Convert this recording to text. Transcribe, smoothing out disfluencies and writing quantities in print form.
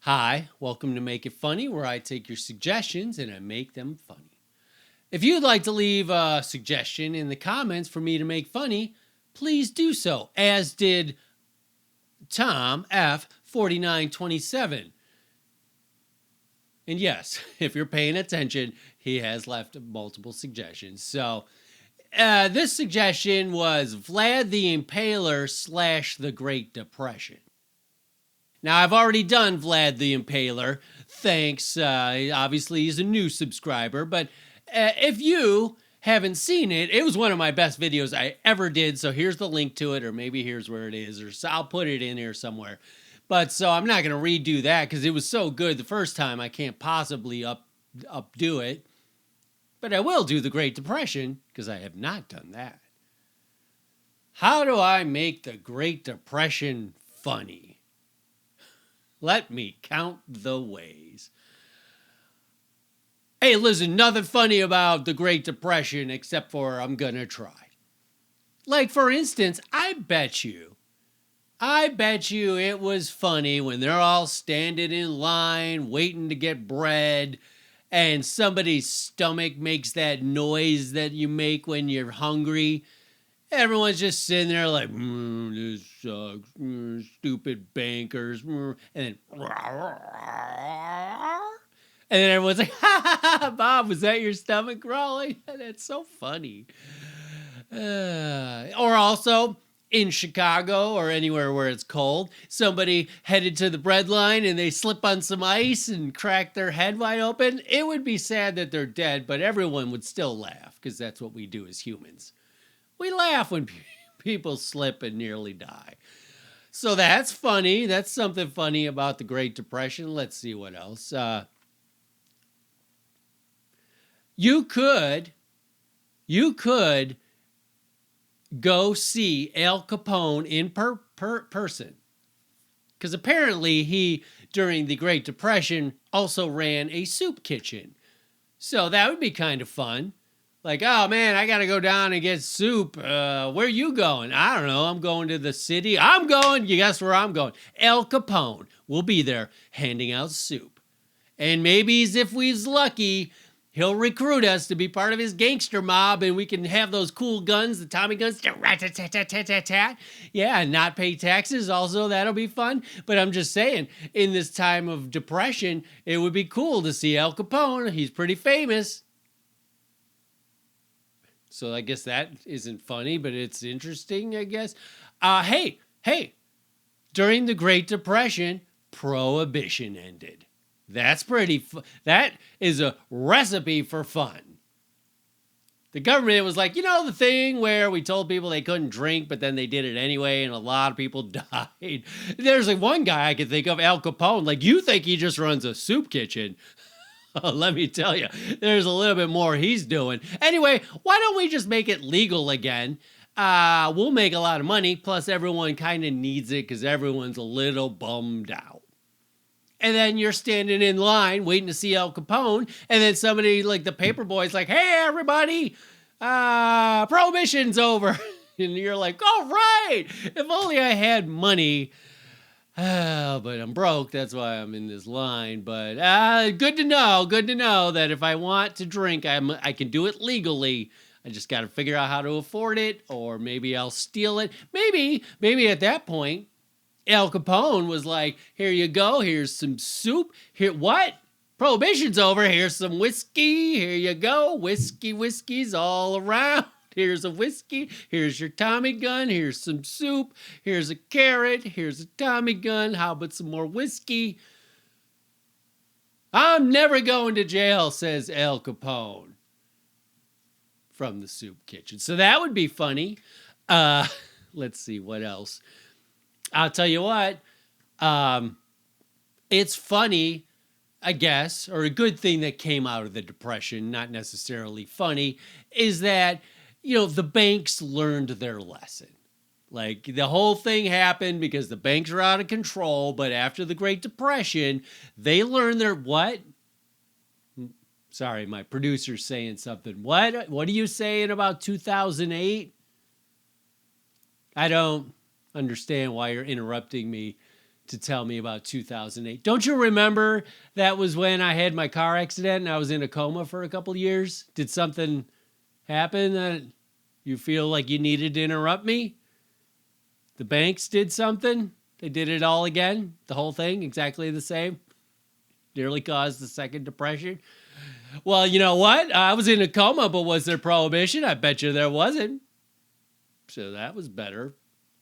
Hi, welcome to Make It Funny, where I take your suggestions and I make them funny. If you'd like to leave a suggestion in the comments for me to make funny, please do so, as did Tom F4927. And yes, if you're paying attention, he has left multiple suggestions. So this suggestion was Vlad the Impaler / the Great Depression. Now, I've already done Vlad the Impaler. Thanks. Obviously, he's a new subscriber. But if you haven't seen it, it was one of my best videos I ever did. So here's the link to it, or maybe here's where it is, or so I'll put it in here somewhere. But so I'm not going to redo that because it was so good the first time. I can't possibly updo it. But I will do the Great Depression because I have not done that. How do I make the Great Depression funny? Let me count the ways. Hey, listen, nothing funny about the Great Depression except for I'm gonna try. Like, for instance, I bet you it was funny when they're all standing in line waiting to get bread and somebody's stomach makes that noise that you make when you're hungry. Everyone's just sitting there like, this sucks, stupid bankers, and then everyone's like, ha ha ha, Bob, was that your stomach growling? That's so funny. Or also, in Chicago or anywhere where it's cold, somebody headed to the bread line and they slip on some ice and crack their head wide open. It would be sad that they're dead, but everyone would still laugh because that's what we do as humans. We laugh when people slip and nearly die. So that's funny. That's something funny about the Great Depression. Let's see what else. You could go see Al Capone in person. Because apparently he, during the Great Depression, also ran a soup kitchen. So that would be kind of fun. Like, oh man, I got to go down and get soup. Where you going? I don't know. I'm going to the city. I'm going. You guess where I'm going? Al Capone will be there handing out soup. And maybe if we's lucky, he'll recruit us to be part of his gangster mob and we can have those cool guns, the Tommy guns. Yeah, and not pay taxes. Also, that'll be fun. But I'm just saying, in this time of depression, it would be cool to see Al Capone. He's pretty famous. So I guess that isn't funny, but it's interesting, I guess. Hey, during the Great Depression, Prohibition ended. That's pretty that is a recipe for fun. The government was like, you know, the thing where we told people they couldn't drink, but then they did it anyway, and a lot of people died. There's like one guy I could think of, Al Capone. Like, you think he just runs a soup kitchen? Let me tell you, there's a little bit more he's doing. Anyway, why don't we just make it legal again? We'll make a lot of money. Plus, everyone kind of needs it because everyone's a little bummed out. And then you're standing in line waiting to see Al Capone. And then somebody like the paper boy's like, hey, everybody, Prohibition's over. And you're like, all right, if only I had money. But I'm broke. That's why I'm in this line. But good to know that if I want to drink, I can do it legally. I just got to figure out how to afford it, or maybe I'll steal it. Maybe at that point, Al Capone was like, here you go. Here's some soup. Here, what? Prohibition's over. Here's some whiskey. Here you go. Whiskey's all around. Here's a whiskey. Here's your Tommy gun. Here's some soup. Here's a carrot. Here's a Tommy gun. How about some more whiskey? I'm never going to jail, says Al Capone from the soup kitchen. So that would be funny. Let's see what else. I'll tell you what. It's funny, I guess, or a good thing that came out of the Depression, not necessarily funny, is that the banks learned their lesson. Like, the whole thing happened because the banks are out of control, but after the Great Depression, they learned their what? Sorry, my producer's saying something. What are you saying about 2008? I don't understand why you're interrupting me to tell me about 2008. Don't you remember that was when I had my car accident and I was in a coma for a couple years? Did something happen that you feel like you needed to interrupt me? The banks did something? They did it all again? The whole thing exactly the same? Nearly caused the second depression? Well, you know what? I was in a coma, but was there prohibition? I bet you there wasn't. So that was better.